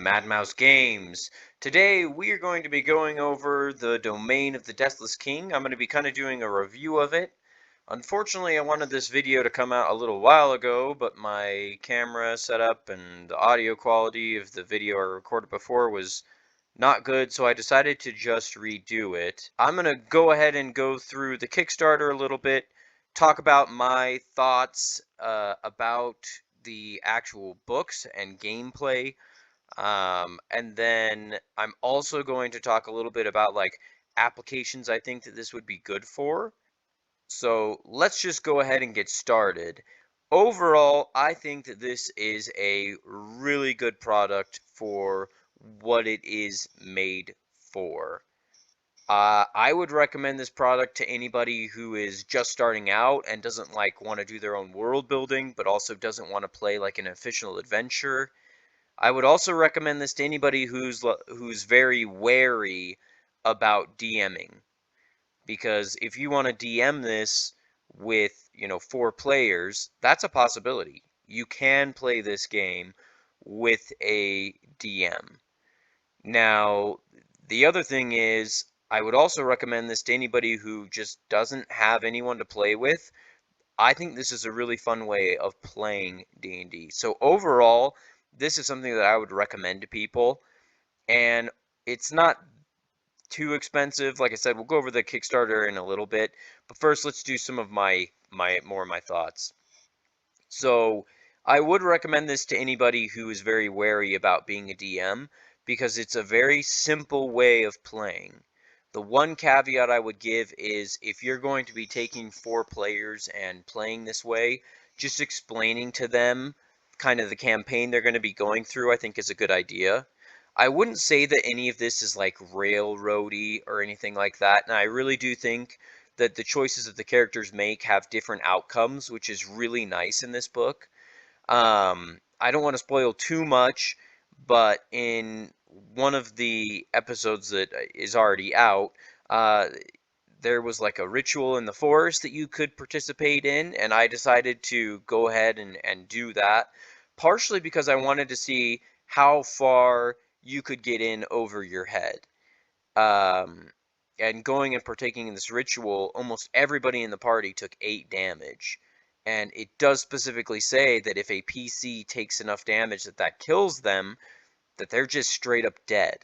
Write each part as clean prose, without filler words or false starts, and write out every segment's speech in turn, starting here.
Mad Mouse Games. Today we are going to be going over the domain of the Deathless King. I'm going to be kind of doing a review of it. Unfortunately, I wanted this video to come out a little while ago, but my camera setup and the audio quality of the video I recorded before was not good, so I decided to just redo it. I'm going to go ahead and go through the Kickstarter a little bit, talk about my thoughts about the actual books and gameplay. And then I'm also going to talk a little bit about like applications I think that this would be good for. So let's just go ahead and get started. Overall, I think that this is a really good product for what it is made for. I would recommend this product to anybody who is just starting out and doesn't like want to do their own world building, but also doesn't want to play like an official adventure. I would also recommend this to anybody who's very wary about DMing, because if you want to DM this with, 4 players, that's a possibility. You can play this game with a DM. Now, the other thing is, I would also recommend this to anybody who just doesn't have anyone to play with. I think this is a really fun way of playing D&D. So overall, this is something that I would recommend to people, and it's not too expensive. Like I said, we'll go over the Kickstarter in a little bit, but first let's do some of my thoughts. So I would recommend this to anybody who is very wary about being a DM because it's a very simple way of playing. The one caveat I would give is if you're going to be taking 4 players and playing this way, just explaining to them kind of the campaign they're going to be going through, I think is a good idea. I wouldn't say that any of this is like railroady or anything like that, and I really do think that the choices that the characters make have different outcomes, which is really nice in this book. I don't want to spoil too much, but in one of the episodes that is already out, there was like a ritual in the forest that you could participate in, and I decided to go ahead and do that, partially because I wanted to see how far you could get in over your head. Um, and going and partaking in this ritual, almost everybody in the party took 8 damage. And it does specifically say that if a PC takes enough damage that kills them, that they're just straight up dead.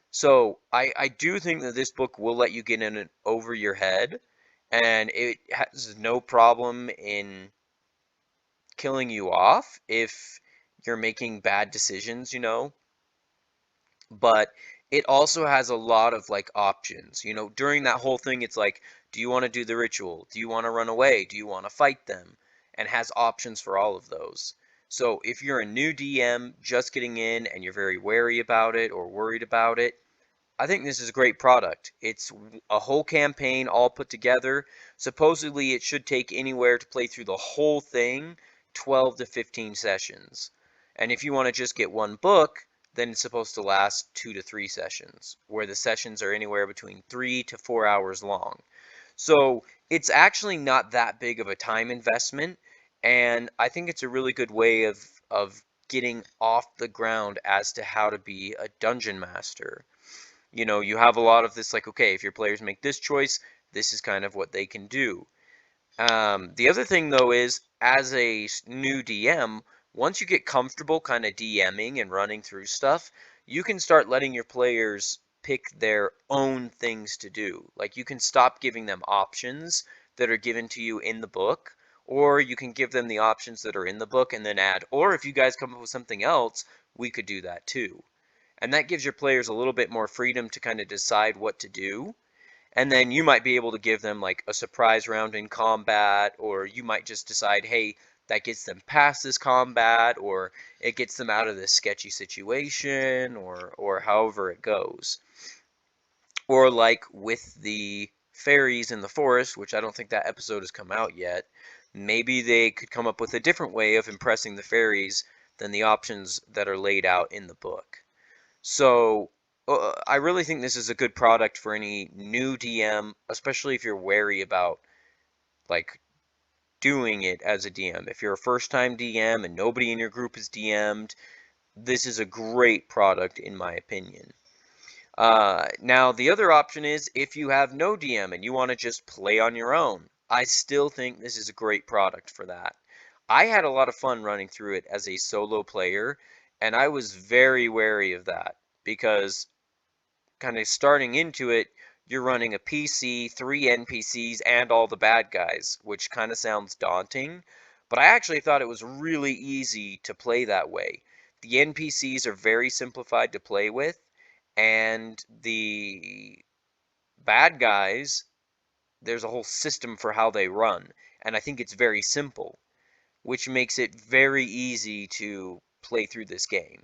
So I do think that this book will let you get in it over your head, and it has no problem in killing you off if you're making bad decisions. But it also has a lot of like options. During that whole thing, it's like, do you want to do the ritual? Do you want to run away? Do you want to fight them? And has options for all of those. So if you're a new DM just getting in and you're very wary about it or worried about it, I think this is a great product. It's a whole campaign all put together. Supposedly it should take anywhere to play through the whole thing, 12 to 15 sessions. And if you want to just get one book, then it's supposed to last 2 to 3 sessions, where the sessions are anywhere between 3 to 4 hours long. So it's actually not that big of a time investment, and I think it's a really good way of getting off the ground as to how to be a dungeon master. You have a lot of this like, okay, if your players make this choice, this is kind of what they can do. The other thing, though, is as a new DM, once you get comfortable kind of DMing and running through stuff, you can start letting your players pick their own things to do. Like, you can stop giving them options that are given to you in the book, or you can give them the options that are in the book and then add, or if you guys come up with something else, we could do that too. And that gives your players a little bit more freedom to kind of decide what to do. And then you might be able to give them like a surprise round in combat, or you might just decide, hey, that gets them past this combat, or it gets them out of this sketchy situation, or however it goes. Or like with the fairies in the forest, which I don't think that episode has come out yet, maybe they could come up with a different way of impressing the fairies than the options that are laid out in the book. So I really think this is a good product for any new DM, especially if you're wary about like doing it as a DM. If you're a first time DM and nobody in your group is DM'd, this is a great product in my opinion. Now, the other option is if you have no DM and you want to just play on your own. I still think this is a great product for that. I had a lot of fun running through it as a solo player, and I was very wary of that because kind of starting into it, you're running a PC, 3 NPCs, and all the bad guys, which kind of sounds daunting, but I actually thought it was really easy to play that way. The NPCs are very simplified to play with, and the bad guys, there's a whole system for how they run, and I think it's very simple, which makes it very easy to play through this game.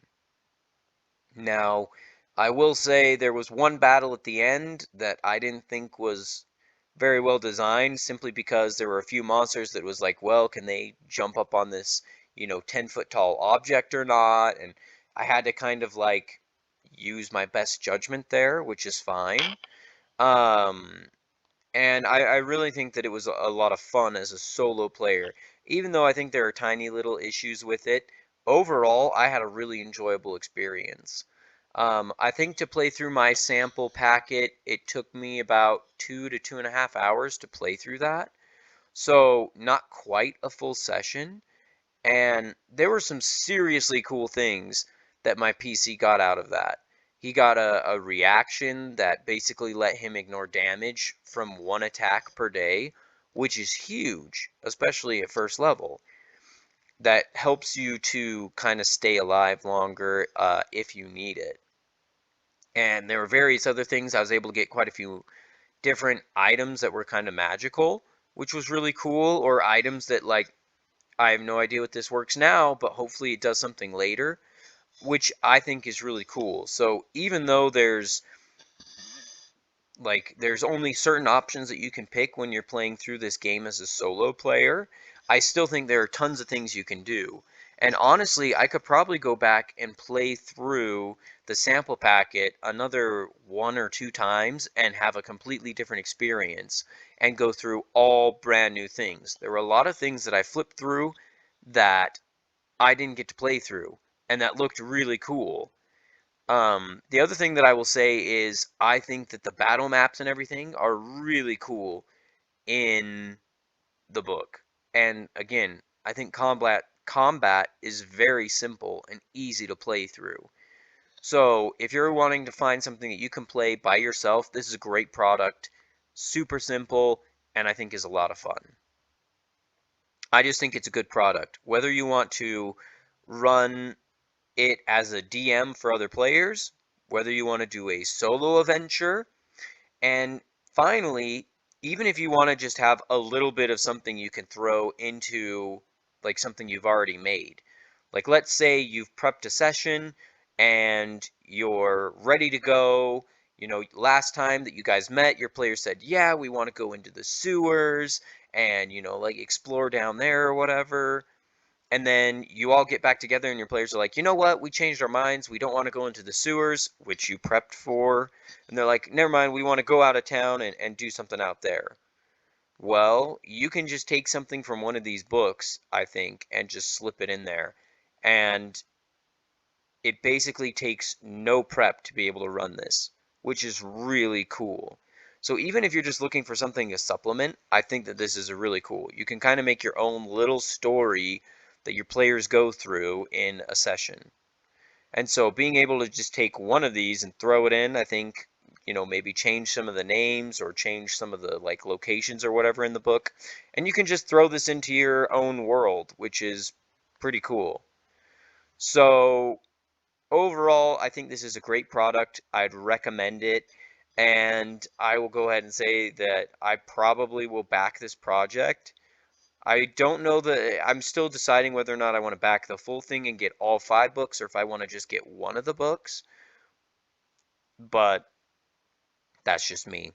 Now, I will say there was one battle at the end that I didn't think was very well designed simply because there were a few monsters that was like, well, can they jump up on this, 10-foot tall object or not? And I had to kind of like use my best judgment there, which is fine. Um, and I really think that it was a lot of fun as a solo player. Even though I think there are tiny little issues with it, overall, I had a really enjoyable experience. I think to play through my sample packet, it took me about 2 to 2.5 hours to play through that. So, not quite a full session. And there were some seriously cool things that my PC got out of that. He got a reaction that basically let him ignore damage from one attack per day, which is huge, especially at first level. That helps you to kind of stay alive longer if you need it. And there were various other things. I was able to get quite a few different items that were kind of magical, which was really cool, or items that, like, I have no idea what this works now, but hopefully it does something later, which I think is really cool. So even though there's only certain options that you can pick when you're playing through this game as a solo player, I still think there are tons of things you can do. And honestly, I could probably go back and play through the sample packet another 1 or 2 times and have a completely different experience and go through all brand new things. There were a lot of things that I flipped through that I didn't get to play through and that looked really cool. The other thing that I will say is I think that the battle maps and everything are really cool in the book. And again, I think combat is very simple and easy to play through. So if you're wanting to find something that you can play by yourself, this is a great product, super simple, and I think is a lot of fun. I just think it's a good product. Whether you want to run it as a DM for other players, whether you want to do a solo adventure, and finally, even if you want to just have a little bit of something you can throw into like something you've already made. Like let's say you've prepped a session and you're ready to go. Last time that you guys met, your player said, "Yeah, we want to go into the sewers and, like explore down there or whatever." And then you all get back together and your players are like, you know what, we changed our minds, we don't want to go into the sewers, which you prepped for. And they're like, never mind, we want to go out of town and do something out there. Well, you can just take something from one of these books, I think, and just slip it in there. And it basically takes no prep to be able to run this, which is really cool. So even if you're just looking for something to supplement, I think that this is a really cool. You can kind of make your own little story that your players go through in a session. And so being able to just take one of these and throw it in, I think, maybe change some of the names or change some of the like locations or whatever in the book, and you can just throw this into your own world, which is pretty cool. So overall, I think this is a great product. I'd recommend it. And I will go ahead and say that I probably will back this project. I don't know that I'm still deciding whether or not I want to back the full thing and get all 5 books or if I want to just get one of the books, but that's just me.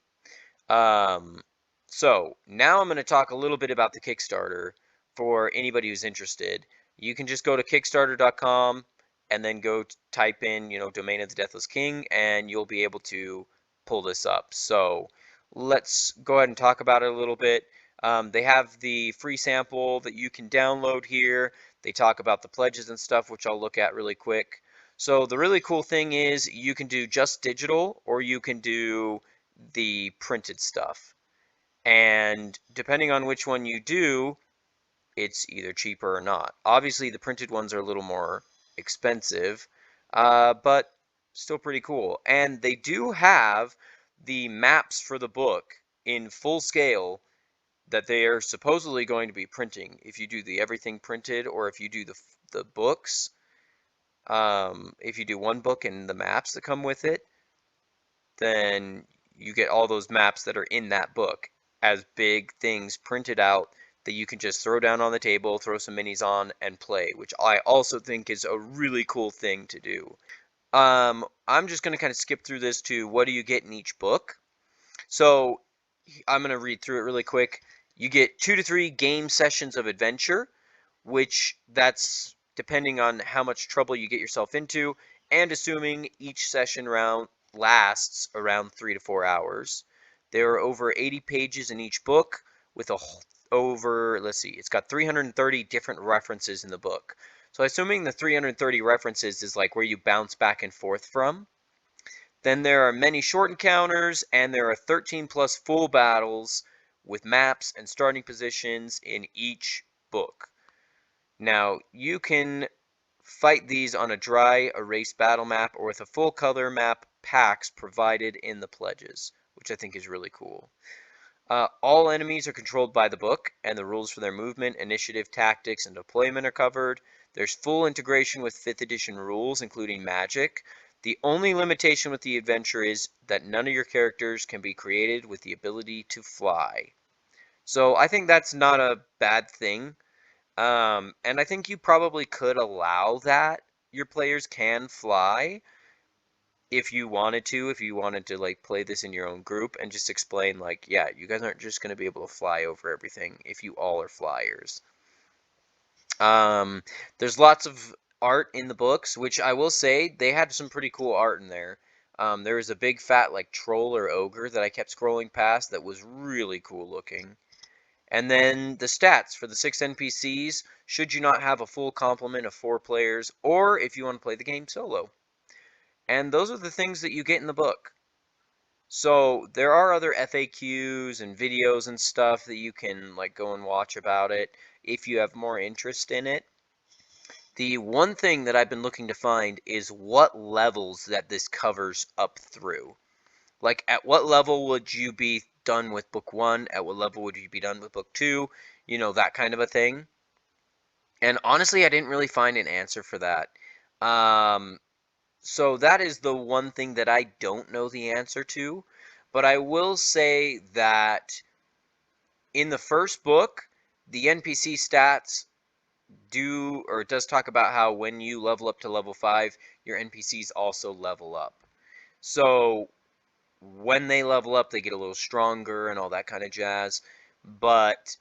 Um, so now I'm going to talk a little bit about the Kickstarter for anybody who's interested. You can just go to Kickstarter.com and then go type in, Domain of the Deathless King, and you'll be able to pull this up. So let's go ahead and talk about it a little bit. They have the free sample that you can download here. They talk about the pledges and stuff, which I'll look at really quick. So the really cool thing is you can do just digital or you can do the printed stuff. And depending on which one you do, it's either cheaper or not. Obviously, the printed ones are a little more expensive, but still pretty cool. And they do have the maps for the book in full scale that they are supposedly going to be printing. If you do the everything printed, or if you do the books, if you do one book and the maps that come with it, then you get all those maps that are in that book as big things printed out that you can just throw down on the table, throw some minis on, and play, which I also think is a really cool thing to do. I'm just going to kind of skip through this to what do you get in each book. So I'm going to read through it really quick. You get 2 to 3 game sessions of adventure, which that's depending on how much trouble you get yourself into, and assuming each session round lasts around 3 to 4 hours. There are over 80 pages in each book with let's see, it's got 330 different references in the book. So assuming the 330 references is like where you bounce back and forth from. Then there are many short encounters, and there are 13 plus full battles with maps and starting positions in each book. Now, you can fight these on a dry erase battle map or with a full color map packs provided in the pledges, which I think is really cool. All enemies are controlled by the book, and the rules for their movement, initiative, tactics, and deployment are covered. There's full integration with 5th edition rules, including magic. The only limitation with the adventure is that none of your characters can be created with the ability to fly. So I think that's not a bad thing. And I think you probably could allow that your players can fly if you wanted to, like play this in your own group and just explain like, yeah, you guys aren't just going to be able to fly over everything if you all are flyers. Um, there's lots of art in the books, which I will say they had some pretty cool art in there. There was a big fat like troll or ogre that I kept scrolling past that was really cool looking. And then the stats for the 6 NPCs, should you not have a full complement of 4 players, or if you want to play the game solo. And those are the things that you get in the book. So there are other FAQs and videos and stuff that you can like go and watch about it if you have more interest in it. The one thing that I've been looking to find is what levels that this covers up through. Like, at what level would you be done with book 1? At what level would you be done with book 2? You know, that kind of a thing. And honestly, I didn't really find an answer for that. So that is the one thing that I don't know the answer to. But I will say that in the first book, the NPC stats it does talk about how when you level up to level 5, your NPCs also level up. So when they level up, they get a little stronger and all that kind of jazz. But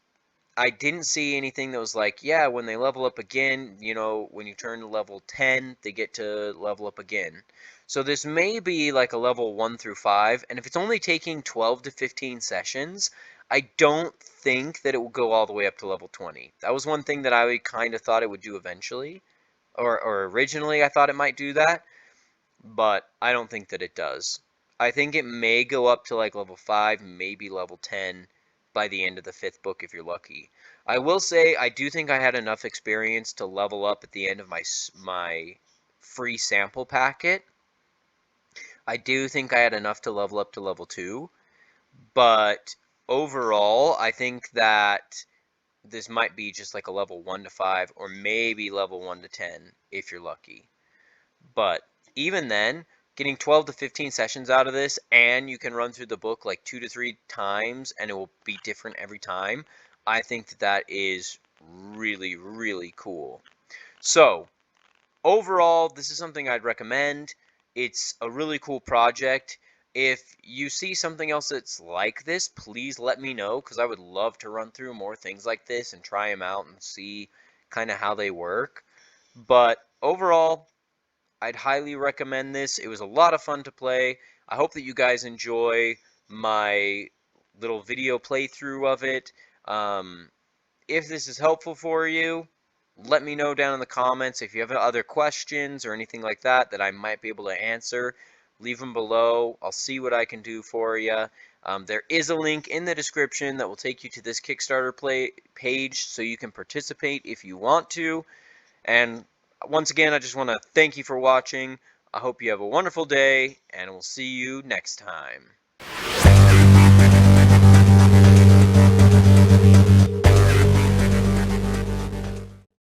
I didn't see anything that was like, yeah, when they level up again, you know, when you turn to level 10, they get to level up again. So this may be like a level 1 through 5, and if it's only taking 12 to 15 sessions, I don't think that it will go all the way up to level 20. That was one thing that I kind of thought it would do eventually, or originally I thought it might do that, but I don't think that it does. I think it may go up to like level 5, maybe level 10 by the end of the 5th book if you're lucky. I will say I do think I had enough experience to level up at the end of my free sample packet. I do think I had enough to level up to level 2, but overall I think that this might be just like a level 1 to 5 or maybe level 1 to 10 if you're lucky. But even then, getting 12 to 15 sessions out of this, and you can run through the book like 2 to 3 times, and it will be different every time, I think that that is really, really cool. So, overall, this is something I'd recommend. It's a really cool project. If you see something else that's like this, please let me know, because I would love to run through more things like this and try them out and see kind of how they work. But overall, I'd highly recommend this. It was a lot of fun to play. I hope that you guys enjoy my little video playthrough of it. If this is helpful for you, let me know down in the comments if you have other questions or anything like that that I might be able to answer. Leave them below. I'll see what I can do for you. There is a link in the description that will take you to this Kickstarter page so you can participate if you want to. And once again, I just want to thank you for watching. I hope you have a wonderful day, and we'll see you next time.